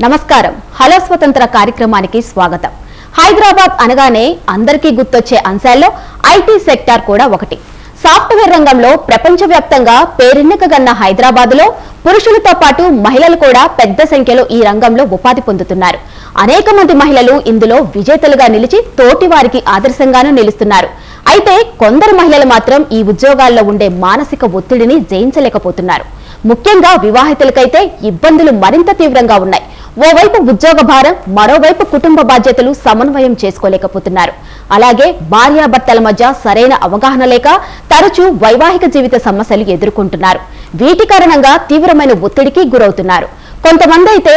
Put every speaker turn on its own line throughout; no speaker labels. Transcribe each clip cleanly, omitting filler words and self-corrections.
నమస్కారం. హలో స్వతంత్ర కార్యక్రమానికి స్వాగతం. హైదరాబాద్ అనగానే అందరికీ గుర్తొచ్చే అంశాల్లో ఐటీ సెక్టార్ కూడా ఒకటి. సాఫ్ట్వేర్ రంగంలో ప్రపంచవ్యాప్తంగా పేరెన్నికగన్న హైదరాబాద్ లో పురుషులతో పాటు మహిళలు కూడా పెద్ద సంఖ్యలో ఈ రంగంలో ఉపాధి పొందుతున్నారు. అనేక మంది మహిళలు ఇందులో విజేతలుగా నిలిచి తోటి వారికి ఆదర్శంగానూ నిలుస్తున్నారు. అయితే కొందరు మహిళలు మాత్రం ఈ ఉద్యోగాల్లో ఉండే మానసిక ఒత్తిడిని జయించలేకపోతున్నారు. ముఖ్యంగా వివాహితులకైతే ఇబ్బందులు మరింత తీవ్రంగా ఉన్నాయి. ఓవైపు ఉద్యోగ భారం, మరోవైపు కుటుంబ బాధ్యతలు సమన్వయం చేసుకోలేకపోతున్నారు. అలాగే భార్యాభర్తల మధ్య సరైన అవగాహన లేక తరచూ వైవాహిక జీవిత సమస్యలు ఎదుర్కొంటున్నారు. వీటి కారణంగా తీవ్రమైన ఒత్తిడికి గురవుతున్నారు. కొంతమంది అయితే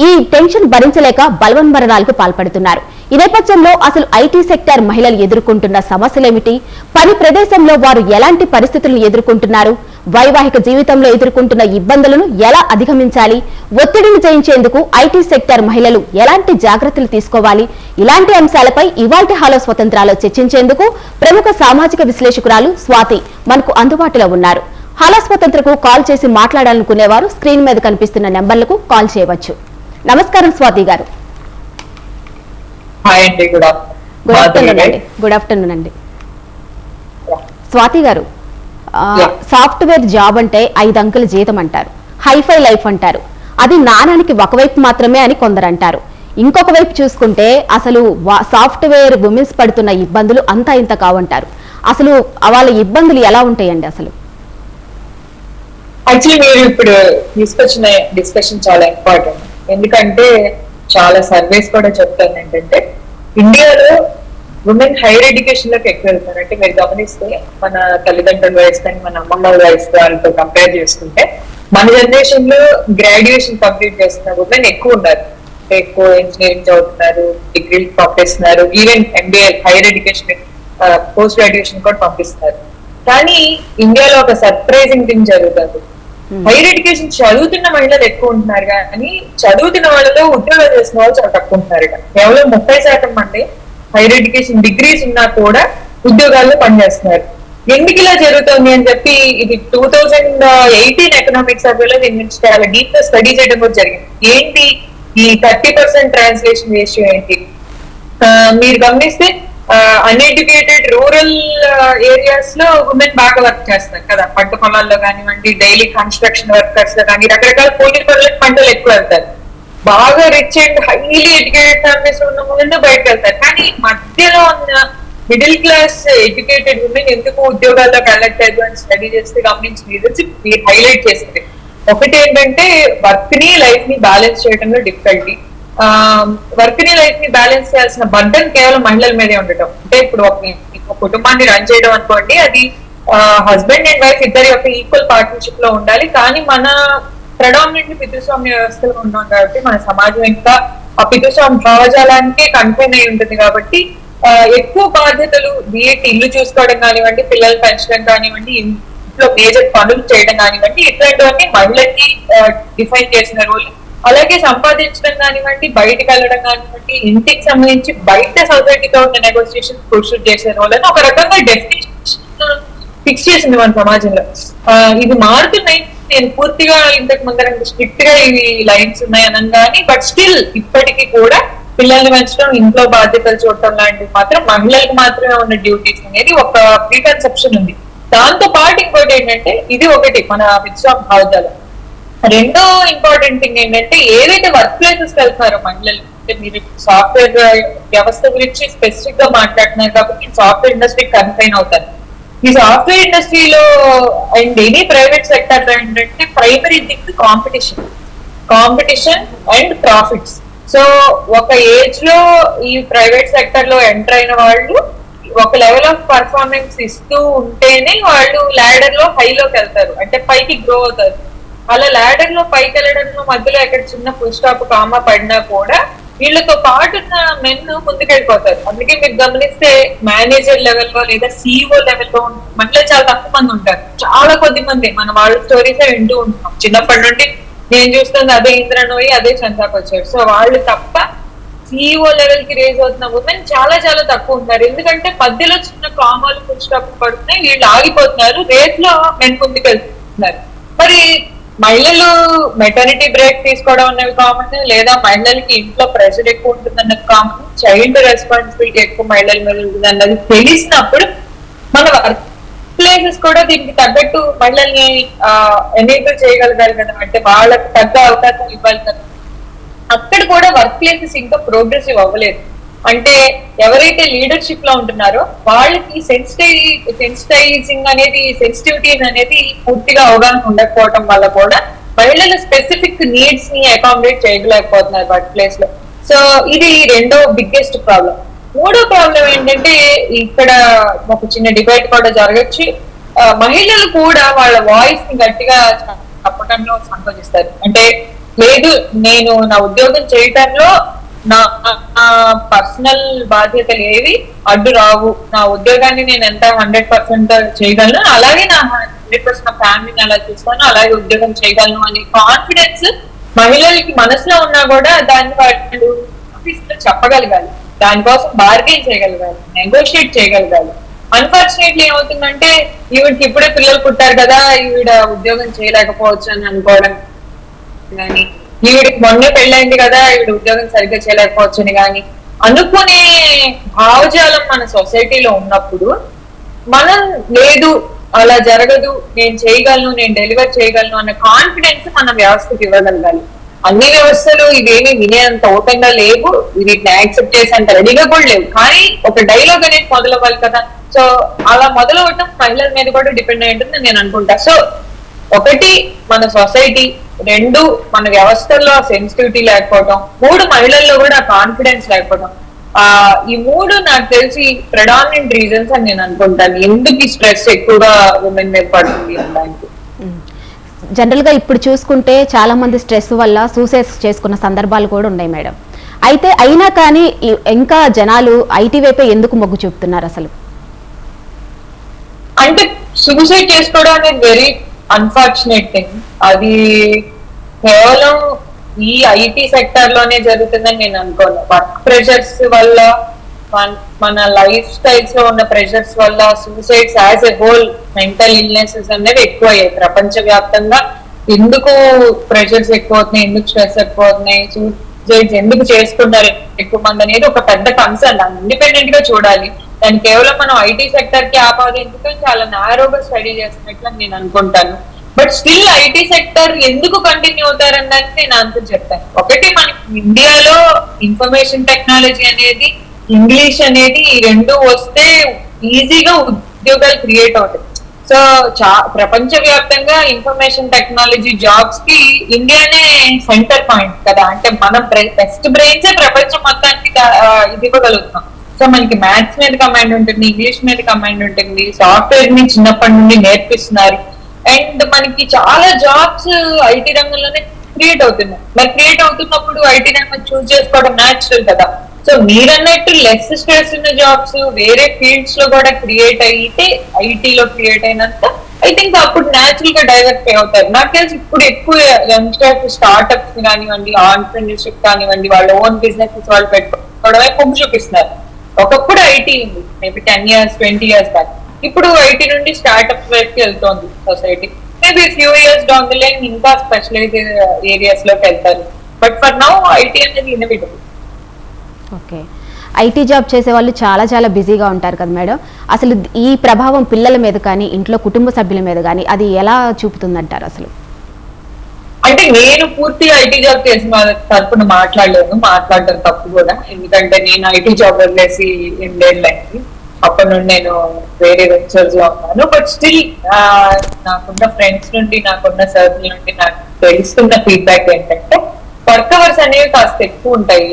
ఈ టెన్షన్ భరించలేక బలవన్మరణాలకు పాల్పడుతున్నారు. ఈ నేపథ్యంలో అసలు ఐటీ సెక్టార్ మహిళలు ఎదుర్కొంటున్న సమస్యలేమిటి? పని ప్రదేశంలో వారు ఎలాంటి పరిస్థితులను ఎదుర్కొంటున్నారు? వైవాహిక జీవితంలో ఎదుర్కొంటున్న ఇబ్బందులను ఎలా అధిగమించాలి? ఒత్తిడిని జయించేందుకు ఐటీ సెక్టార్ మహిళలు ఎలాంటి జాగ్రత్తలు తీసుకోవాలి? ఇలాంటి అంశాలపై ఇవాల్టి హలో స్వతంత్రాలో చర్చించేందుకు ప్రముఖ సామాజిక విశ్లేషకురాలు స్వాతి మనకు అందుబాటులో ఉన్నారు. హలో స్వతంత్రకు కాల్ చేసి మాట్లాడాలనుకునేవారు స్క్రీన్ మీద కనిపిస్తున్న నెంబర్లకు కాల్ చేయవచ్చు. నమస్కారం స్వాతి గారు. గుడ్ ఆఫ్టర్నూన్ అండి. స్వాతి గారు, సాఫ్ట్వేర్ జాబ్ అంటే 5 అంకెల జీతం అంటారు, హైఫై లైఫ్ అంటారు. అది నాణానికి ఒకవైపు మాత్రమే అని కొందరు అంటారు. ఇంకొక వైపు చూసుకుంటే అసలు సాఫ్ట్వేర్ ఉమెన్స్ పడుతున్న ఇబ్బందులు అంతా ఇంత కావంటారు. అసలు వాళ్ళ ఇబ్బందులు ఎలా ఉంటాయండి? అసలు
యాక్చువల్లీ మీరు ఇప్పుడు తీసుకొచ్చిన డిస్కషన్ చాలా ఇంపార్టెంట్. ఎందుకంటే చాలా సర్వేస్ కూడా చెప్తాను ఏంటంటే ఇండియాలో ఉమెన్ హైయర్ ఎడ్యుకేషన్ లోకి ఎక్కువ వెళ్తారు. అంటే మీరు గమనిస్తే మన తల్లిదండ్రుల వయసు కానీ మన అమ్మమ్మల వయసు వాళ్ళతో కంపేర్ చేసుకుంటే మన జనరేషన్ లో గ్రాడ్యుయేషన్ కంప్లీట్ చేస్తున్న ఉమెన్ ఎక్కువ ఉన్నారు. ఎక్కువ ఇంజనీరింగ్ చదువుతున్నారు, డిగ్రీలు పంపిస్తున్నారు, even MBA higher education post graduation కూడా పంపిస్తున్నారు. కానీ ఇండియాలో ఒక సర్ప్రైజింగ్ థింగ్ జరుగుతుంది. హైయర్ ఎడ్యుకేషన్ చదువుతున్న మహిళలు ఎక్కువ ఉంటున్నారు కానీ చదువుతున్న వాళ్ళలో ఉద్యోగాలు చేసిన వాళ్ళు చాలా తక్కువ ఉంటున్నారు. కేవలం 30% మంది హైయర్ ఎడ్యుకేషన్ డిగ్రీస్ ఉన్నా కూడా ఉద్యోగాల్లో పనిచేస్తున్నారు. ఎందుకు ఇలా జరుగుతుంది అని చెప్పి ఇది 2018 ఎకనామిక్ సర్వేలో దీని నుంచి చాలా డీప్ గా స్టడీ చేయడం కూడా జరిగింది. ఏంటి ఈ 30% ట్రాన్స్లేషన్ రేషియో ఏంటి? మీరు గమనిస్తే అన్ఎడ్యుకేటెడ్ రూరల్ ఏరియాస్ లో ఉమెన్ బాగా వర్క్ చేస్తారు కదా, పంట పొలాల్లో కానివ్వండి, డైలీ కన్స్ట్రక్షన్ వర్కర్స్ లో కానీ రకరకాల కూలీ పనులకు పంటలు ఎక్కువ వెళ్తారు. బాగా rich and highly educated families ఉన్న ఉమెన్ బయటకు వెళ్తారు. కానీ మధ్యలో ఉన్న మిడిల్ క్లాస్ ఎడ్యుకేటెడ్ ఉమెన్ ఎందుకు ఉద్యోగాల్లోకి వెళ్ళట్లేదు అని స్టడీ చేస్తే గమనించిన రీజన్స్ మీరు హైలైట్ చేస్తుంది. ఒకటి ఏంటంటే వర్క్ ని లైఫ్ ని బ్యాలెన్స్ చేయడంలో డిఫికల్టీ. వర్క్ ని లైఫ్ ని బ్యాలెన్స్ చేయాల్సిన బర్డన్ కేవలం మహిళల మీదే ఉండటం. అంటే ఇప్పుడు ఒక కుటుంబాన్ని రన్ చేయడం అనుకోండి, అది హస్బెండ్ అండ్ వైఫ్ ఇద్దరి యొక్క ఈక్వల్ పార్ట్నర్షిప్ లో ఉండాలి. కానీ మన ప్రొడామినెంట్లీ పితృస్వామ్య వ్యవస్థలో ఉన్నాం కాబట్టి మన సమాజం ఇంకా ఆ పితృస్వామ్య భావజాలానికి కన్ఫైన్ అయి ఉంటుంది. కాబట్టి ఎక్కువ బాధ్యతలు ఇల్లు చూసుకోవడం కానివ్వండి, పిల్లలు పెంచడం కానివ్వండి, ఇంట్లో మేజర్ పనులు చేయడం కానివ్వండి, ఇట్లాంటివన్నీ మహిళకి డిఫైన్ చేసిన రోల్. అలాగే సంపాదించడం కానివ్వండి, బయటకు వెళ్ళడం కానివ్వండి, ఇంటికి సంబంధించి బయట సొసైటీతో ఉన్న నెగోసియేషన్ పురుషులు చేసే రోల్ అని ఒక రకంగా డెఫినేషన్ ఫిక్స్ చేసింది మన సమాజంలో. ఇది మారుతున్నాయి. నేను పూర్తిగా ఇంతకు ముందర స్ట్రిక్ట్ గా ఇవి లైన్స్ ఉన్నాయి అనగాని, బట్ స్టిల్ ఇప్పటికీ కూడా పిల్లల్ని పెంచడం, ఇంట్లో బాధ్యతలు చూడటం లాంటివి మాత్రం మహిళలకు మాత్రమే ఉన్న డ్యూటీస్ అనేది ఒక ప్రీకన్సెప్షన్ ఉంది. దాంతో పాటు ఇంకోటి ఏంటంటే ఇది ఒకటి మన విశ్వాస భావజాలం. రెండో ఇంపార్టెంట్ థింగ్ ఏంటంటే ఏదైతే వర్క్ ప్లేసెస్ వెళ్తున్నారో మహిళలు, అంటే మీరు సాఫ్ట్వేర్ వ్యవస్థ గురించి స్పెసిఫిక్ గా మాట్లాడుతున్నారు కాబట్టి సాఫ్ట్వేర్ ఇండస్ట్రీ కన్ఫైన్ అవుతారు. ఈ సాఫ్ట్వేర్ ఇండస్ట్రీలో అండ్ ఎనీ ప్రైవేట్ సెక్టర్ లో ఏంటంటే primary thing competition and profits. So ఒక ఏజ్ లో ఈ ప్రైవేట్ సెక్టర్ లో ఎంటర్ అయిన వాళ్ళు ఒక లెవెల్ ఆఫ్ పర్ఫార్మెన్స్ ఇస్తూ ఉంటేనే వాళ్ళు ల్యాడర్ లో హైలోకి వెళ్తారు, అంటే పైకి గ్రో అవుతారు. అలా ల్యాడర్ లో పైకి వెళ్ళడంలో మధ్యలో ఎక్కడ చిన్న ఫుల్ స్టాప్ కామా పడినా కూడా వీళ్ళతో పాటు ఉన్న మెన్ ముందుకెళ్ళిపోతారు. అందుకే మీరు గమనిస్తే మేనేజర్ లెవెల్లో లేదా సిఇఓ లెవెల్లో మహిళలు చాలా తక్కువ మంది ఉంటారు. చాలా కొద్ది మంది మన వాళ్ళ స్టోరీస్ వింటూ ఉంటాం. చిన్నప్పటి నుండి నేను చూస్తుంది అదే ఇంద్రనోయి, అదే చందాకు వచ్చారు. సో వాళ్ళు తప్ప సిఇఓ లెవెల్ కి రేజ్ అవుతున్న ఉమెన్ చాలా చాలా తక్కువ ఉంటారు. ఎందుకంటే మధ్యలో చిన్న కామాలు ఫుల్ స్టాప్ పడుతున్నాయి, వీళ్ళు ఆగిపోతున్నారు, రేస్ లో మెన్ ముందుకు వెళ్తున్నారు. మరి మహిళలు మెటర్నిటీ బ్రేక్ తీసుకోవడం అనేవి కామన్, లేదా మహిళలకి ఇంట్లో ప్రెషర్ ఎక్కువ ఉంటుంది అన్నది కామన్, చైల్డ్ రెస్పాన్సిబిలిటీ ఎక్కువ మహిళల మీద ఉంటుంది అన్నది తెలిసినప్పుడు మన వర్క్ ప్లేసెస్ కూడా దీనికి తగ్గట్టు మహిళల్ని ఎనేబుల్ చేయగలగాలి కదా, అంటే వాళ్ళకి తగ్గ అవకాశం ఇవ్వాలి కదా. అక్కడ కూడా వర్క్ ప్లేసెస్ ఇంకా ప్రోగ్రెసివ్ అవ్వలేదు. అంటే ఎవరైతే లీడర్షిప్ లో ఉంటున్నారో వాళ్ళకి సెన్సిటైజింగ్ అనేది, సెన్సిటివిటీ అనేది పూర్తిగా అవగాహన ఉండకపోవడం వల్ల కూడా మహిళల స్పెసిఫిక్ నీడ్స్ ని అకామిడేట్ చేయలేకపోతున్నారు వర్క్ ప్లేస్ లో. సో ఇది రెండో బిగ్గెస్ట్ ప్రాబ్లం. మూడో ప్రాబ్లం ఏంటంటే ఇక్కడ ఒక చిన్న డిబేట్ కూడా జరగచ్చు. మహిళలు కూడా వాళ్ళ వాయిస్ ని గట్టిగా చెప్పడంలో సంకోచిస్తారు. అంటే లేదు, నేను నా ఉద్యోగం చేయటంలో నా పర్సనల్ బాధ్యతలు ఏవి అడ్డు రావు, నా ఉద్యోగాన్ని నేను ఎంత 100% చేయగలను, అలాగే నా 100% ఫ్యామిలీని అలా చూస్తాను, అలాగే ఉద్యోగం చేయగలను అనే కాన్ఫిడెన్స్ మహిళలకి మనసులో ఉన్నా కూడా దాన్ని వాళ్ళు ఆఫీస్ లో చెప్పగలగాలి, దానికోసం బార్గెన్ చేయగలగాలి, నెగోషియేట్ చేయగలగాలి. అన్ఫార్చునేట్లీ ఏమవుతుందంటే ఈవిడికి ఇప్పుడే పిల్లలు పుట్టారు కదా, ఈవిడ ఉద్యోగం చేయలేకపోవచ్చు అని అనుకోవడం కానీ, ఈవిడికి మొన్నే పెళ్ళైంది కదా ఈవిడ ఉద్యోగం సరిగ్గా చేయలేకపోవచ్చు అని కానీ అనుకునే భావజాలం మన సొసైటీలో ఉన్నప్పుడు మనం లేదు అలా జరగదు, నేను చేయగలను, నేను డెలివర్ చేయగలను అన్న కాన్ఫిడెన్స్ మన వ్యవస్థకి ఇవ్వగలగాలి. అన్ని వ్యవస్థలు ఇవేమి వినేంత ఓపెన్ గా లేవు, వీటిని యాక్సెప్ట్ చేసేంత రెడీగా కూడా లేవు. కానీ ఒక డైలాగ్ అనేది మొదలవ్వాలి కదా. సో అలా మొదలవటం మహిళల మీద కూడా డిపెండ్ అయి ఉంటుందని నేను అనుకుంటా. సో ఒకటి మన సొసైటీ, రెండు మన వ్యవస్థల్లో సెన్సిటివిటీ లేకపోవడం, మూడు మహిళల్లో కూడా కాన్ఫిడెన్స్ లేకపోవడం. ఈ మూడు నాకు తెలిసి ప్రెడామినెంట్ రీజన్స్ అని నేను అనుకుంటాను ఎందుకు ఈ స్ట్రెస్ ఎక్కువగా ఉమెన్ మీద పడుతుంది అనడానికి.
జనరల్ గా ఇప్పుడు చూసుకుంటే చాలా మంది స్ట్రెస్ వల్ల సూసైడ్స్ చేసుకున్న సందర్భాలు కూడా ఉన్నాయి మేడం. అయితే అయినా కానీ ఇంకా జనాలు ఐటీ వైపే ఎందుకు మొగ్గు చూపుతున్నారు అసలు?
అంటే సూసైడ్ చేసుకోవడం అనేది వెరీ అన్ఫార్చునేట్ థింగ్. అది కేవలం ఈ ఐటీ సెక్టర్ లోనే జరుగుతుందని నేను అనుకోను. వర్క్ ప్రెషర్స్ వల్ల, మన లైఫ్ స్టైల్స్ లో ఉన్న ప్రెషర్స్ వల్ల suicides as a whole, mental illnesses అనేవి ఎక్కువ అయ్యాయి ప్రపంచ వ్యాప్తంగా. ఎందుకు ప్రెషర్స్ ఎక్కువ అవుతున్నాయి, ఎందుకు స్ట్రెస్ ఎక్కువ అవుతున్నాయి, సూసైడ్స్ ఎందుకు చేసుకుంటారు ఎక్కువ మంది అనేది ఒక పెద్ద కన్సర్న్. దాన్ని ఇండిపెండెంట్ గా చూడాలి. దాన్ని కేవలం మనం ఐటీ సెక్టర్ కి ఆపాదించుకొని చాలా నారోగా స్టడీ చేస్తున్నట్లు నేను అనుకుంటాను. బట్ స్టిల్ ఐటీ సెక్టర్ ఎందుకు కంటిన్యూ అవుతారన్నది నేను ఆన్సర్ చెప్తాను. ఒకటి, మనకి ఇండియాలో ఇన్ఫర్మేషన్ టెక్నాలజీ అనేది, ఇంగ్లీష్ అనేది, ఈ రెండు వస్తే ఈజీగా ఉద్యోగాలు క్రియేట్ అవుతాయి. సో ప్రపంచ వ్యాప్తంగా ఇన్ఫర్మేషన్ టెక్నాలజీ జాబ్స్ కి ఇండియానే సెంటర్ పాయింట్ కదా. అంటే మనం బెస్ట్ బ్రెయిన్స్ ప్రపంచం మొత్తానికి ఇది ఇవ్వగలుగుతాం. సో మనకి మ్యాథ్స్ మీద కమాండ్ ఉంటుంది, ఇంగ్లీష్ మీద కమాండ్ ఉంటుంది, సాఫ్ట్వేర్ ని చిన్నప్పటి నుండి నేర్పిస్తున్నారు. అండ్ మనకి చాలా జాబ్స్ ఐటీ రంగంలోనే క్రియేట్ అవుతున్నాయి. మరి క్రియేట్ అవుతున్నప్పుడు ఐటీ రంగం చూస్ చేసుకోవడం న్యాచురల్ కదా. సో మీరన్నట్టు లెస్ స్ట్రెస్ ఉన్న జాబ్స్ వేరే ఫీల్డ్స్ లో కూడా క్రియేట్ అయితే, ఐటీలో క్రియేట్ అయినంత ఐ థింక్ అప్పుడు న్యాచురల్ గా డైవర్ట్ అవుతారు. నాకు తెలిసి ఇప్పుడు ఎక్కువ యంగ్స్టర్స్ స్టార్ట్అప్స్ కానివ్వండి, ఆంటర్ప్రెన్యూర్షిప్ కానివ్వండి, వాళ్ళ ఓన్ బిజినెసెస్ వాళ్ళు పెట్టుకోవడమే పొంగు చూపిస్తున్నారు. ఒకప్పుడు ఐటీ ఉంది, మేబీ 10 years 20 years బ్యాక్. ఇప్పుడు ఐటీ నుండి స్టార్ట్అప్స్ వైపుకి వెళ్తోంది society. Maybe few years down the line ఇంకా స్పెషలైజ్ ఏరియాస్ లోకి వెళ్తారు. బట్ ఫర్ నౌ ఐటీ అనేది ఇన్నోవేటివ్.
ఓకే, ఐటీ జాబ్ చేసే వాళ్ళు చాలా చాలా బిజీగా ఉంటారు కదా మేడం. అసలు ఈ ప్రభావం పిల్లల మీద కానీ, ఇంట్లో కుటుంబ సభ్యుల మీద కానీ అది ఎలా చూపుతుందంటారు అసలు?
అంటే నేను పూర్తిగా ఐటీ జాబ్ చేసిన తరపున మాట్లాడడం తప్పు కూడా. ఎందుకంటే నేను ఐటీ జాబ్ వదిలేసి ఎన్నేళ్ళైంది, అప్పటి నుండి నేను వేరే వెంచర్స్ లో ఉన్నాను. బట్ స్టిల్ నాకున్న ఫ్రెండ్స్ నుండి, నాకున్న సర్కిల్ నుండి నాకు తెలుస్తున్న ఫీడ్బ్యాక్ ఏంటంటే వర్క్ అవర్స్ అనేవి కాస్త ఎక్కువ ఉంటాయి.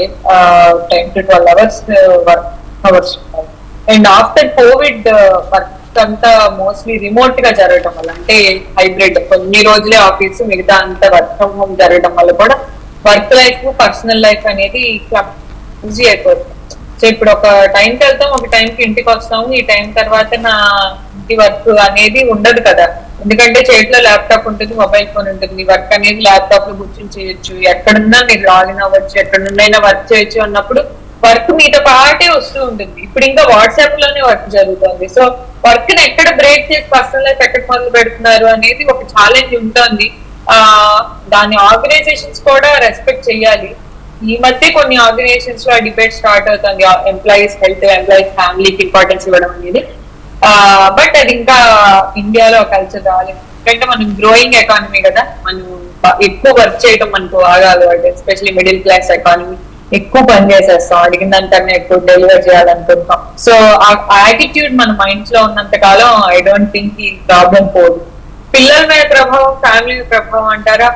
10 to 12 hours వర్క్ అవర్స్ ఉంటాయి. అండ్ ఆఫ్టర్ కోవిడ్ వర్క్ అంతా మోస్ట్లీ రిమోట్ గా జరగడం వల్ల, అంటే హైబ్రిడ్, కొన్ని రోజులే ఆఫీస్, మిగతా అంతా వర్క్ ఫ్రమ్ హోమ్ జరగడం వల్ల కూడా వర్క్ లైఫ్, పర్సనల్ లైఫ్ అనేది ఈజీ అయిపోతుంది. సో ఇప్పుడు ఒక టైంకి వెళ్తాం, ఒక టైంకి ఇంటికి వస్తాము. ఈ టైం తర్వాత నా ఇంటి వర్క్ అనేది ఉండదు కదా. ఎందుకంటే చేతిలో ల్యాప్టాప్ ఉంటుంది, మొబైల్ ఫోన్ ఉంటుంది. వర్క్ అనేది ల్యాప్టాప్ లో కూర్చొని చేయొచ్చు, ఎక్కడున్నా మీరు లాగిన్ అవ్వచ్చు, ఎక్కడ నుండైనా వర్క్ చేయొచ్చు అన్నప్పుడు వర్క్ మీతో పాటే వస్తూ ఉంటుంది. ఇప్పుడు ఇంకా వాట్సాప్ లోనే వర్క్ జరుగుతుంది. సో వర్క్ ని ఎక్కడ బ్రేక్ చేసి పర్సనల్ లైఫ్ ఎక్కడ మొదలు పెడుతున్నారు అనేది ఒక ఛాలెంజ్ ఉంటుంది. దాని ఆర్గనైజేషన్స్ కూడా రెస్పెక్ట్ చేయాలి. ఈ మధ్య కొన్ని ఆర్గనైజేషన్స్ లో డిబేట్ స్టార్ట్ అవుతుంది, ఎంప్లాయీస్ హెల్త్, ఎంప్లాయీస్ ఫ్యామిలీకి ఇంపార్టెన్స్ ఇవ్వడం అనేది. బట్ అది ఇంకా ఇండియాలో కల్చర్ రాలేదు. ఎందుకంటే మనం గ్రోయింగ్ ఎకానమీ కదా, మనం ఎక్కువ వర్క్ చేయడం మనకు బాగా అలవాటు. ఎస్పెషల్లీ మిడిల్ క్లాస్ ఎకానమీ, ఎక్కువ పని చేసేస్తాం, అడిగిన దానికన్నా ఎక్కువ డెలివర్ చేయాలనుకుంటాం. సో ఆ యాటిట్యూడ్ మన మైండ్స్ లో ఉన్నంత కాలం ఐ డోంట్ థింక్ ఈ ప్రాబ్లం పోదు. పిల్లల మీద ప్రభావం, ఫ్యామిలీ మీద ప్రభావం అంటారా,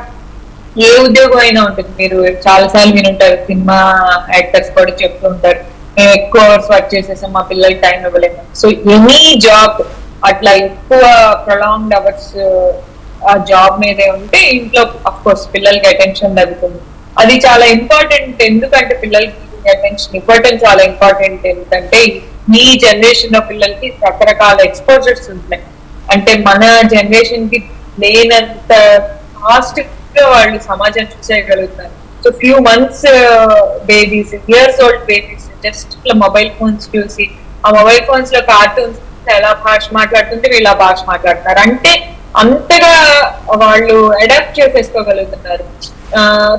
ఏ ఉద్యోగం అయినా ఉంటుంది. మీరు చాలా సార్లు వినుంటారు, సినిమా యాక్టర్స్ కూడా చెప్తూ ఉంటారు, మేము ఎక్కువ అవర్స్ వర్క్ చేసేసాం, మా పిల్లలకి టైం ఇవ్వలేము. సో ఎనీ జాబ్ అట్లా ఎక్కువ ప్రొలాంగ్డ్ అవర్స్ ఆ జాబ్ మీదే ఉంటే ఇంట్లో అఫ్ కోర్స్ పిల్లలకి అటెన్షన్ తగ్గుతుంది. అది చాలా ఇంపార్టెంట్. ఎందుకంటే పిల్లలకి అటెన్షన్ ఇవ్వటం చాలా ఇంపార్టెంట్. ఎందుకంటే ఈ జనరేషన్ లో పిల్లలకి రకరకాల ఎక్స్పోజర్స్ ఉంటున్నాయి. అంటే మన జనరేషన్ కి లేనంత ఫాస్ట్ గా వాళ్ళు సమాజం చూసేయగలుగుతారు. So few months babies, years old babies just ఇట్లా మొబైల్ ఫోన్స్ చూసి, ఆ మొబైల్ ఫోన్స్ లో కార్టూన్స్ ఎలా భాష మాట్లాడుతుంటే వీళ్ళు ఆ భాష మాట్లాడుతున్నారు. అంటే అంతగా వాళ్ళు అడాప్ట్ చేసేసుకోగలుగుతున్నారు.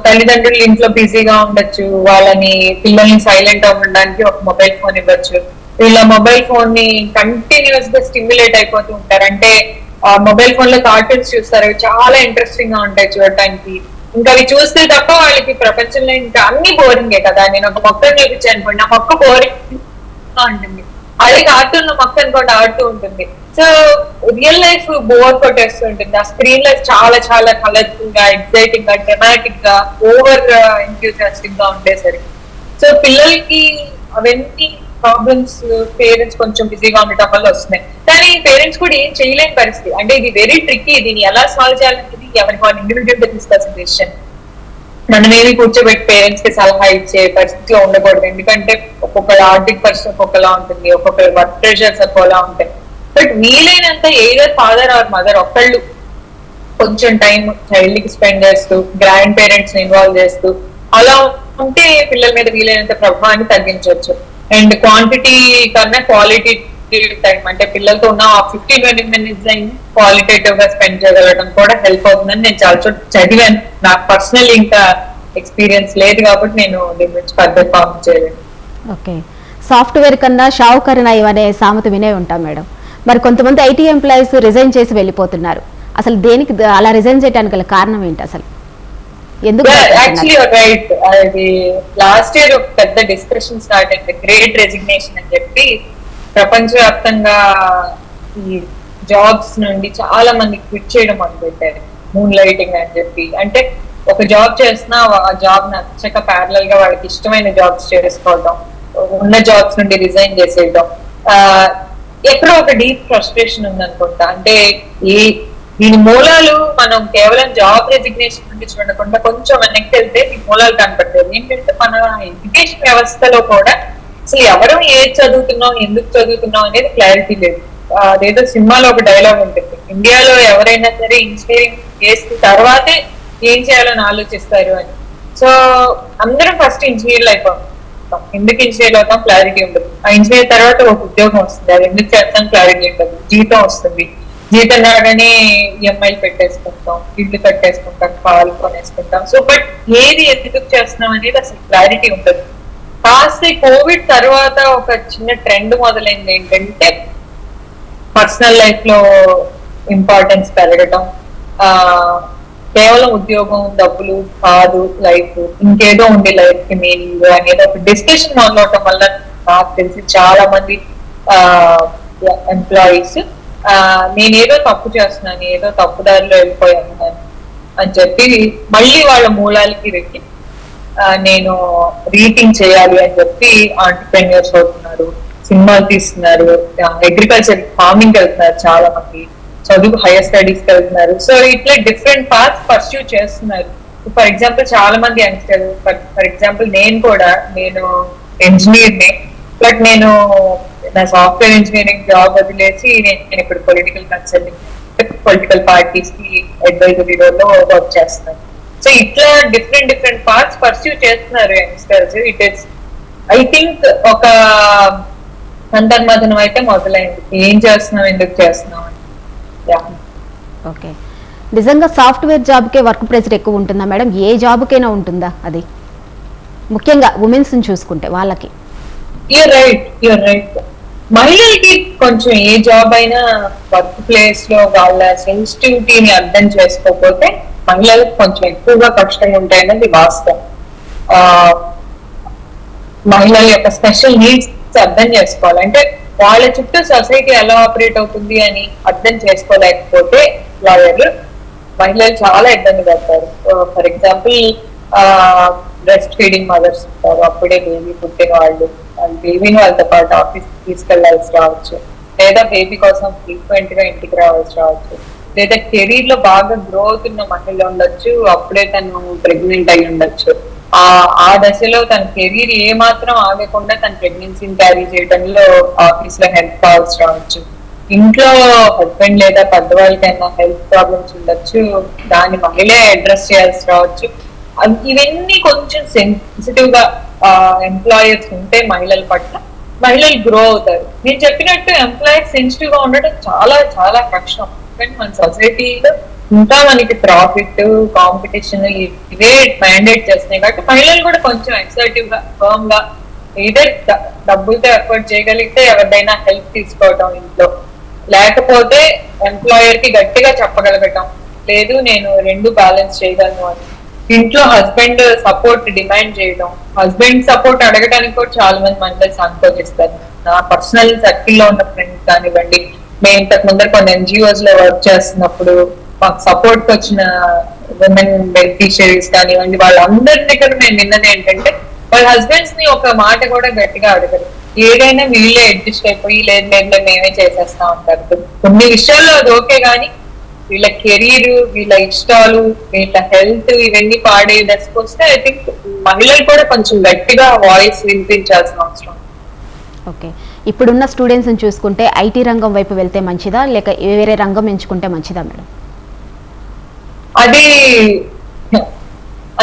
తల్లిదండ్రులు ఇంట్లో బిజీగా ఉండొచ్చు, వాళ్ళని పిల్లల్ని సైలెంట్ గా ఉండడానికి ఒక మొబైల్ ఫోన్ ఇవ్వచ్చు. వీళ్ళ మొబైల్ ఫోన్ ని కంటిన్యూస్ గా స్టిమ్యులేట్ అయిపోతూ ఉంటారు. అంటే మొబైల్ ఫోన్ లో కార్టూన్స్ చూస్తారు, అవి చాలా ఇంట్రెస్టింగ్ గా ఉంటాయి చూడటానికి. ఇంకా అవి చూస్తే తప్ప వాళ్ళకి ప్రపంచంలో ఇంకా అన్ని బోరింగే కదా. నేను ఒక మొక్కను చూపించాను అనుకోండి, ఆ మొక్క బోరింగ్ ఉంటుంది, అదే కార్టూన్ లో మొక్క అనుకోండి ఆడుతూ ఉంటుంది. సో రియల్ లైఫ్ బోర్ కొట్టేస్తూ ఉంటుంది. ఆ స్క్రీన్ లైఫ్ చాలా చాలా కలర్ఫుల్ గా, ఎక్సైటింగ్ గా, డ్రమాటిక్ గా, ఓవర్ ఎంథ్యూసియాస్టిక్ గా ఉండేసరికి సో పిల్లలకి అవన్నీ ప్రాబ్లమ్స్ పేరెంట్స్ కొంచెం బిజీగా ఉండటం వల్ల వస్తున్నాయి. కానీ పేరెంట్స్ కూడా ఏం చేయలేని పరిస్థితి. అంటే ఇది వెరీ ట్రిక్కీ. దీన్ని ఎలా సాల్వ్ చేయాలనేది ఎవరికి వాళ్ళు ఇండివిజువల్ గా తీసుకోవాల్సిన డెసిషన్. మనమేమి కూర్చోబెట్టి పేరెంట్స్ కి సలహా ఇచ్చే పరిస్థితిలో ఉండకూడదు. ఎందుకంటే ఒక్కొక్కరు ఆర్థిక పరిస్థితి ఒక్కొక్కలా ఉంటుంది, ఒక్కొక్కరు వర్క్ ప్రెషర్స్ ఒక్కోలా ఉంటాయి. బట్ వీలైనంత ఏదో ఫాదర్ ఆర్ మదర్ ఒకళ్ళు కొంచెం టైం చైల్డ్ కి స్పెండ్ చేస్తూ, గ్రాండ్ పేరెంట్స్ ని ఇన్వాల్వ్ చేస్తూ అలా ఉంటే పిల్లల మీద వీలైనంత ప్రభావాన్ని తగ్గించవచ్చు. అండ్ క్వాంటిటీ కన్నా క్వాలిటీ టైం, అంటే పిల్లలతో ఉన్న 15-20 minutes అయినా క్వాలిటేటివ్ గా స్పెండ్ చేయగలగడం కూడా హెల్ప్ అవుతుందని నేను చాలా చోట్ల చదివాను. నాకు పర్సనల్ ఇంకా ఎక్స్పీరియన్స్ లేదు కాబట్టి నేను దీని గురించి పెద్ద కామెంట్ చేయలేను.
ఓకే, సాఫ్ట్వేర్ కన్నా షావుకారు నయం అనే సామెత వినే ఉంటాం మేడం. మరి కొంతమంది ఐటీ ఎంప్లాయీస్ రిజైన్ చేసి వెళ్ళిపోతున్నారు. అసలు దేనికి అలా రిజైన్ చేయడానికి గల కారణం ఏంటి అసలు? ఎందుకు?
యాక్చువల్లీ రైట్, అది లాస్ట్ ఇయర్ ఒక పెద్ద డిస్కషన్ స్టార్ట్ అయింది, గ్రేట్ రెసిగ్నేషన్ అని చెప్పి. ప్రపంచవ్యాప్తంగా ఈ జాబ్స్ నుండి చాలా మంది క్విట్ చేయడం మొదలుపెట్టారు, మూన్ లైటింగ్ అని చెప్పి. అంటే ఒక జాబ్ చేసినా ఆ జాబ్ నచ్చక ప్యారలల్ గా వాళ్ళకి ఇష్టమైన జాబ్స్ చేసుకోవడం, ఉన్న జాబ్స్ నుండి రిజైన్ చేసేయడం. ఎక్కడో ఒక డీప్ ఫ్రస్ట్రేషన్ ఉందనుకుంటా. అంటే దీని మూలాలు మనం కేవలం జాబ్ రెసిగ్నేషన్ నుండి చూడకుండా కొంచెం వెనక్కి వెళ్తే ఈ మూలాలు కనపడతాయి. ఏంటంటే మన ఎడ్యుకేషన్ వ్యవస్థలో కూడా అసలు ఎవరు ఏది చదువుతున్నాం, ఎందుకు చదువుతున్నాం అనేది క్లారిటీ లేదు. అదేదో సినిమాలో ఒక డైలాగ్ ఉంటుంది, ఇండియాలో ఎవరైనా సరే ఇంజనీరింగ్ చేసిన తర్వాతే ఏం చేయాలని ఆలోచిస్తారు అని. సో అందరం ఫస్ట్ ఇంజనీర్లు అయిపోతాం. ఎందుకు ఇంజనీర్ అవుతాం క్లారిటీ ఉండదు. ఆ ఇంజనీర్ తర్వాత ఒక ఉద్యోగం వస్తుంది, అది ఎందుకు చేస్తాం క్లారిటీ ఉండదు. జీతం వస్తుంది, జీతం రాగానే ఈఎంఐలు పెట్టేసుకుంటాం, ఇల్లు కట్టేసుకుంటాం, కాలు కొనేసుకుంటాం. సో బట్ ఏది ఎందుకు చేస్తున్నాం అనేది అసలు క్లారిటీ ఉండదు. కాస్త కోవిడ్ తర్వాత ఒక చిన్న ట్రెండ్ మొదలైంది, ఏంటంటే పర్సనల్ లైఫ్ లో ఇంపార్టెన్స్ పెరగటం, కేవలం ఉద్యోగం, డబ్బులు కాదు లైఫ్, ఇంకేదో ఉంది లైఫ్ కి మీనింగ్ అనేది ఒక డిస్కషన్ మొదలవటం వల్ల నాకు తెలిసి చాలా మంది ఎంప్లాయీస్ నేనేదో తప్పు చేస్తున్నాను, ఏదో తప్పుదారిలో వెళ్ళిపోయాను అని చెప్పి మళ్ళీ వాళ్ళ మూలాలకి రెక్కి నేను రీథింక్ చేయాలి అని చెప్పి ఆంటర్‌ప్రెన్యూర్స్ అవుతున్నారు, సినిమాలు తీస్తున్నారు, అగ్రికల్చర్ ఫార్మింగ్ వెళ్తున్నారు, చాలా మంది చదువు హైయర్ స్టడీస్ కి వెళ్తున్నారు. సో ఇట్లా డిఫరెంట్ పాత్స్ పర్స్యూ చేస్తున్నారు. ఫర్ ఎగ్జాంపుల్ చాలా మంది యంగ్స్టర్, ఫర్ ఎగ్జాంపుల్ నేను ఇంజనీర్ ని, బట్ నేను నా సాఫ్ట్వేర్ ఇంజనీరింగ్ జాబ్ వదిలేసి నేను ఇప్పుడు పొలిటికల్ కన్సల్టింగ్, పొలిటికల్ పార్టీస్ కి అడ్వైజరీ రోల్లో వర్క్ చేస్తున్నాను. సో ఇట్లా డిఫరెంట్ పార్ట్స్ పర్స్యూ చేస్తున్నారు youngsters. It is I think ఒక అంతర్మథనం అయితే మొదలైంది, ఏం చేస్తున్నాం, ఎందుకు చేస్తున్నాం అని.
ఓకే, నిజంగా సాఫ్ట్వేర్ జాబ్కే వర్క్ ప్రెషర్ ఎక్కువ ఉంటుందా మేడం? ఏ జాబ్కైనా ఉంటుందా అది? ముఖ్యంగా ఉమెన్స్ చూసుకుంటే వాళ్ళకి.
You're right. మహిళలకి కొంచెం ఏ జాబ్ అయినా వర్క్ ప్లేస్ లో వాళ్ళ సెన్సిటివిటీని అర్థం చేసుకోకపోతే మహిళలకు కొంచెం ఎక్కువగా కష్టంగా ఉంటాయన్నది వాస్తవం. ఆ మహిళల యొక్క స్పెషల్ నీడ్స్ అర్థం చేసుకోవాలి. అంటే వాళ్ళ చుట్టూ సొసైటీ ఎలా ఆపరేట్ అవుతుంది అని అర్థం చేసుకోలేకపోతే వాళ్ళు మహిళలు చాలా ఇబ్బంది పడతారు. For example breast feeding mothers ఉంటారు, అప్పుడే బేబీ పుట్టిన వాళ్ళు బేబీని వాళ్ళతో పాటు ఆఫీస్ తీసుకెళ్లాల్సి రావచ్చు, లేదా బేబీ కోసం ఫ్రీక్వెంట్ గా ఇంటికి రావాల్సి రావచ్చు, లేదా కెరీర్ లో బాగా గ్రో అవుతున్న మహిళ ఉండొచ్చు, అప్పుడే తను ప్రెగ్నెంట్ అయి ఉండొచ్చు. ఆ దశలో తన కెరీర్ ఏ మాత్రం ఆగకుండా తన ప్రెగ్నెన్సీని క్యారీ చేయడంలో ఆఫీస్ లో హెల్ప్ కావాల్సి రావచ్చు. ఇంట్లో హస్బెండ్ లేదా పెద్దవాళ్ళకైనా హెల్త్ ప్రాబ్లమ్స్ ఉండొచ్చు, దాన్ని మహిళే అడ్రస్ చేయాల్సి రావచ్చు. ఇవన్నీ కొంచెం సెన్సిటివ్ గా ఎంప్లాయర్స్ ఉంటే మహిళల పట్ల మహిళలు గ్రో అవుతారు. నేను చెప్పినట్టు ఎంప్లాయర్స్ సెన్సిటివ్ గా ఉండడం చాలా చాలా కష్టం. కానీ మన సొసైటీలో ఇంకా మనకి ప్రాఫిట్ కాంపిటీషన్ ఇవే మ్యాండేట్ చేస్తున్నాయి కాబట్టి మహిళలు కూడా కొంచెం ఎక్సర్టివ్ గా ఫర్మ్ గా ఏదైతే డబ్బులతో ఎఫర్ట్ చేయగలిగితే ఎవరిదైనా హెల్ప్ తీసుకోవటం ఇంట్లో, లేకపోతే ఎంప్లాయర్ కి గట్టిగా చెప్పగలగటం, లేదు నేను రెండు బ్యాలెన్స్ చేయగలను అని. ఇంట్లో హస్బెండ్ సపోర్ట్ డిమాండ్ చేయడం, హస్బెండ్ సపోర్ట్ అడగడానికి కూడా చాలా మంది మహిళలు సంకోచిస్తారు. నా పర్సనల్ సర్కిల్ లో ఉన్న ఫ్రెండ్స్ కానివ్వండి, మేము ఇంతకు ముందర కొన్ని ఎన్జిఓస్ లో వర్క్ చేస్తున్నప్పుడు మాకు సపోర్ట్ వచ్చిన ఉమెన్ బెనిఫిషియరీస్ కానివ్వండి, వాళ్ళందరి దగ్గర మేము విన్నది ఏంటంటే వాళ్ళ హస్బెండ్స్ ని ఒక మాట కూడా గట్టిగా అడగరు. ఏదైనా వీళ్ళే అడ్జస్ట్ అయిపోయి లేదు లేదు మేమే చేసేస్తా ఉంటారు. కొన్ని విషయాల్లో అది ఓకే, కానీ వీళ్ళ కెరీర్, వీళ్ళ ఇష్టాలు, వీళ్ళ హెల్త్ ఇవన్నీ పాడే దశకు వస్తే ఐ థింక్ మహిళలు కూడా కొంచెం గట్టిగా వాయిస్ వినిపించాల్సిన అవసరం.
ఓకే, ఇప్పుడున్న స్టూడెంట్స్ చూసుకుంటే ఐటీ రంగం వైపు వెళ్తే మంచిదా లేక వేరే రంగం ఎంచుకుంటే మంచిదా మేడం?
అది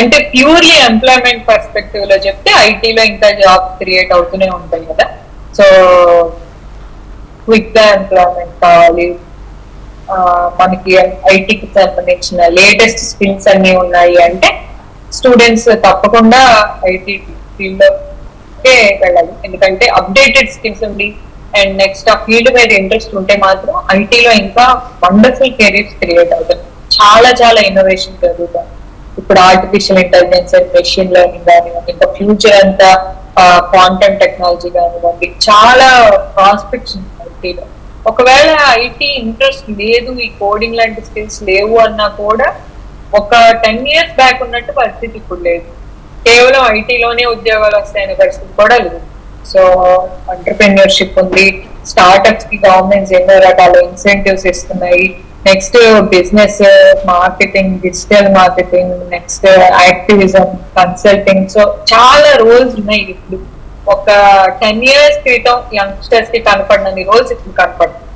అంటే ప్యూర్లీ ఎంప్లాయ్మెంట్ పర్స్పెక్టివ్ లో చెప్తే ఐటీలో ఇంకా జాబ్ క్రియేట్ అవుతూనే ఉంటాయి కదా. సో క్విక్ గా ఎంప్లాయ్మెంట్ కావాలి, మనకి ఐటీకి సంబంధించిన లేటెస్ట్ స్కిల్స్ అన్ని ఉన్నాయి అంటే స్టూడెంట్స్ తప్పకుండా ఐటీ ఫీల్డ్ లోకే వెళ్ళాలి. ఎందుకంటే అప్డేటెడ్ స్కిల్స్ ఉంది అండ్ నెక్స్ట్ ఆ ఫీల్డ్ మీద ఇంట్రెస్ట్ ఉంటే మాత్రం ఐటీలో ఇంకా వండర్ఫుల్ కెరీర్స్ క్రియేట్ అవుతుంది. చాలా చాలా ఇన్నోవేషన్ జరుగుతుంది. ఇప్పుడు artificial intelligence and machine learning కానివ్వండి, ఇంకా ఫ్యూచర్ అంతా క్వాంటమ్ టెక్నాలజీ కానివ్వండి, చాలా ప్రాస్పెక్ట్స్ ఉన్నాయి ఐటీలో. ఒకవేళ ఐటీ ఇంట్రెస్ట్ లేదు, ఈ కోడింగ్ లాంటి స్కిల్స్ లేవు అన్నా కూడా ఒక 10 years బ్యాక్ ఉన్నట్టు పరిస్థితి ఇప్పుడు లేదు. కేవలం ఐటీలోనే ఉద్యోగాలు వస్తాయనే పరిస్థితి కూడా లేదు. సో ఎంటర్‌ప్రెన్యూర్‌షిప్ ఉంది, స్టార్ట్అప్స్ కి గవర్నమెంట్స్ ఎన్నో రకాల ఇన్సెంటివ్స్ ఇస్తున్నాయి. Next business marketing, digital marketing, next activism, consulting, so చాలా రోల్స్ ఉన్నాయి. ఇప్పుడు ఒక 10 years క్రితం యంగ్స్టర్స్ కి కనపడినన్ని రోల్స్ ఇప్పుడు కనపడుతుంది.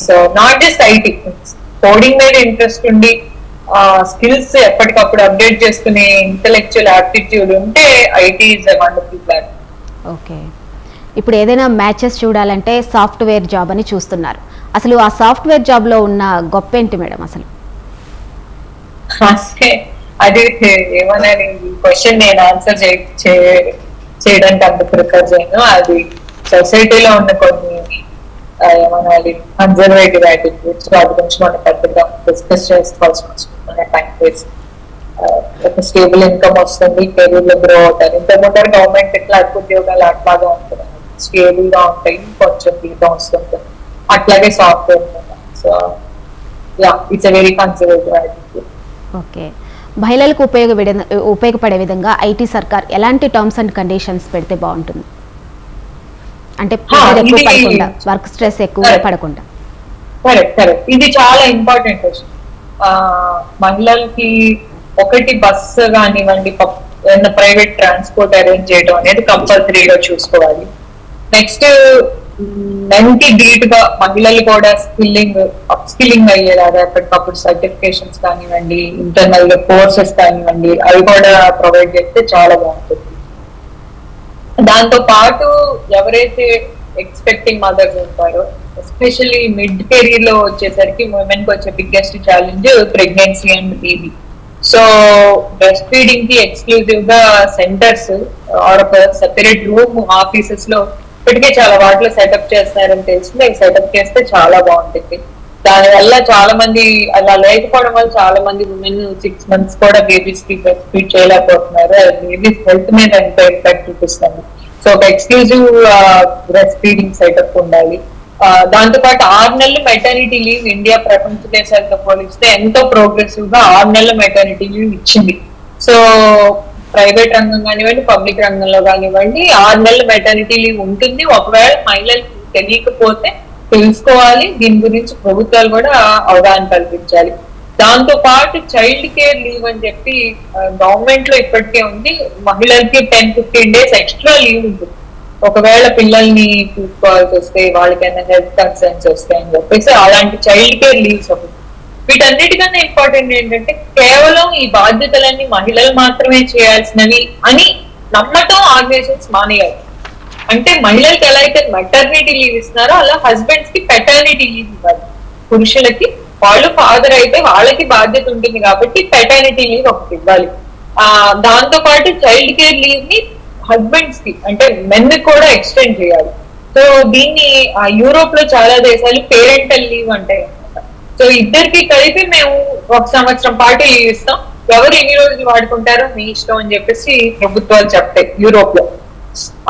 So not just IT, coding మీద ఇంట్రెస్ట్ ఉండి స్కిల్స్ ఎప్పటికప్పుడు అప్డేట్ చేసుకునే ఇంటెలెక్చువల్ యాప్టిట్యూడ్ ఉంటే IT is a wonderful plan.
Okay, ఇప్పుడు ఏదైనా మ్యాచెస్ చూడాలంటే సాఫ్ట్వేర్ జాబ్ అని చూస్తున్నారు. అసలు ఆ సాఫ్ట్వేర్ జాబ్ లో ఉన్న గొప్ప ఏంటి మేడం అసలు?
అది ఏమన్నా ఈ క్వశ్చన్ నేను ఆన్సర్ చేయడానికి అంత ప్రిఫర్ చేయను. అది సొసైటీలో ఉన్న కొన్ని ఏమనాలి కన్జర్వేటివ్ యాటిట్యూడ్స్, వాటి గురించి మనం పెద్దగా డిస్కస్ చేసుకోవాల్సి వస్తుంది. Time waste. ఒక స్టేబుల్ ఇన్కమ్ వస్తుంది, కెరీర్ లో గ్రో అవుతారు. ఇంతకుముందు గవర్నమెంట్ ఇట్లా ఉద్యోగాలు అట్లాగా ఉంటుంది, స్టేబుల్ గా ఉంటాయి, కొంచెం జీతం వస్తుంది. అట్లాగే software. So yeah, it's a very conservative attitude.
Okay, మహిళలకు ఉపయోగపడే విధంగా ఐటీ సర్కార్ ఎలాంటి టర్మ్స్ అండ్ కండిషన్స్ పెడితే బాగుంటుంది? అంటే ఎక్కువ పడకుండా, వర్క్ స్ట్రెస్ ఎక్కువ పడకుండా.
కరెక్ట్. ఇది చాలా ఇంపార్టెంట్ క్వశ్చన్. మహిళలకి ఒకటి బస్సు కానివ్వండి, ప్రైవేట్ ట్రాన్స్పోర్ట్ అరేంజ్ చేయడం అనేది కంపల్సరీగా చూసుకోవాలి. నెక్స్ట్ మెన్కి ధీట్ గా మహిళలు కూడా అప్స్కిల్లింగ్ అయ్యేలాగా ఎప్పటికప్పుడు సర్టిఫికేషన్స్ కానివ్వండి, ఇంటర్నల్ కోర్సెస్ కానివ్వండి, అవి కూడా ప్రొవైడ్ చేస్తే చాలా బాగుంటుంది. దాంతో పాటు ఎవరైతే ఎక్స్పెక్టింగ్ మదర్స్ ఉంటారో ఎస్పెషల్లీ మిడ్ కెరీర్ లో వచ్చేసరికి ఉమెన్ కి వచ్చే biggest challenge pregnancy and baby. So breast feeding కి ఎక్స్క్లూజివ్ గా సెంటర్స్ ఆర్ ఒక సెపరేట్ రూమ్ ఆఫీసెస్ లో ఇప్పటికే చాలా వాటిలో సెటప్ చేస్తున్నారని తెలిసింది. అవి సెటప్ చేస్తే చాలా బాగుంటుంది. దానివల్ల చాలా మంది అలా లేకపోవడం వల్ల చాలా మంది ఉమెన్ 6 months కూడా బేబీస్ కి బ్రెస్ట్ ఫీడ్ చేయలేకపోతున్నారు. బేబీస్ హెల్త్ మీద ఎంత ఇంపాక్ట్ చూపిస్తుంది. సో ఒక ఎక్స్క్లూజివ్ బ్రెస్ట్ ఫీడింగ్ సెటప్ ఉండాలి. దాంతో పాటు 6 నెలలు మెటర్నిటీ లీవ్ ఇండియా ప్రపంచ దేశాలతో పోలిస్తే ఎంతో ప్రోగ్రెసివ్ గా 6 నెలల మెటర్నిటీ లీవ్ ఇచ్చింది. సో ప్రైవేట్ రంగం కానివ్వండి, పబ్లిక్ రంగంలో కానివ్వండి 6 నెలల మెటర్నిటీ లీవ్ ఉంటుంది. ఒకవేళ మహిళలకు తెలియకపోతే తెలుసుకోవాలి. దీని గురించి ప్రభుత్వాలు కూడా అవగాహన కల్పించాలి. దాంతో పాటు చైల్డ్ కేర్ లీవ్ అని చెప్పి గవర్నమెంట్ లో ఇప్పటికే ఉంది. మహిళలకి 10-15 days ఎక్స్ట్రా లీవ్ ఉంటుంది. ఒకవేళ పిల్లల్ని చూసుకోవాల్సి వస్తే, వాళ్ళకైనా హెల్త్ కన్సర్న్స్ వస్తాయని చెప్పేసి అలాంటి చైల్డ్ కేర్ లీవ్స్ ఒకటి. వీటన్నిటికన్నా ఇంపార్టెంట్ ఏంటంటే కేవలం ఈ బాధ్యతలన్నీ మహిళలు మాత్రమే చేయాల్సినవి అని నమ్మటం ఆర్గనైజేషన్స్ మానేయాలి. అంటే మహిళలకు ఎలా అయితే మెటర్నిటీ లీవ్ ఇస్తున్నారో అలా హస్బెండ్స్ కి పెటర్నిటీ లీవ్ ఇవ్వాలి. పురుషులకి వాళ్ళు ఫాదర్ అయితే వాళ్ళకి బాధ్యత ఉంటుంది కాబట్టి పెటర్నిటీ లీవ్ ఒకటి ఇవ్వాలి. దాంతో పాటు చైల్డ్ కేర్ లీవ్ ని హస్బెండ్స్ కి అంటే మెన్ కూడా ఎక్స్టెండ్ చేయాలి. సో దీన్ని యూరోప్ లో చాలా దేశాలు పేరెంటల్ లీవ్ అంటాయి అన్నమాట. సో ఇద్దరికి కలిపి మేము 1 సంవత్సరం పాటు లీవ్ ఇస్తాం, ఎవరు ఎన్ని రోజులు వాడుకుంటారో మీ ఇష్టం అని చెప్పేసి ప్రభుత్వాలు చెప్తాయి యూరోప్ లో.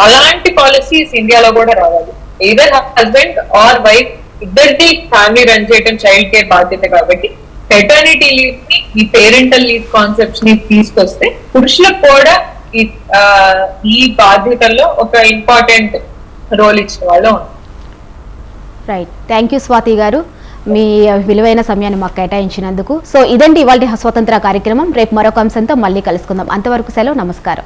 అలాంటి పాలసీస్ ఇండియాలో కూడా రావాలి. either హస్బెండ్ ఆర్ వైఫ్ ఇద్దరిది ఫ్యామిలీ రన్ చేయడం చైల్డ్ కేర్ బాధ్యత కాబట్టి పెటర్నిటీ లీవ్ ని ఈ పేరెంటల్ లీవ్ కాన్సెప్ట్స్ ని తీసుకొస్తే పురుషులకు కూడా ఈ బాధ్యతల్లో ఒక ఇంపార్టెంట్ రోల్ ఇచ్చిన వాళ్ళు.
రైట్, థ్యాంక్ యూ స్వాతి గారు, మీ విలువైన సమయాన్ని మాకు కేటాయించినందుకు. సో ఇదండి ఇవాళ స్వతంత్ర కార్యక్రమం. రేపు మరొక అంశంతో మళ్ళీ కలుసుకుందాం. అంతవరకు సెలవు, నమస్కారం.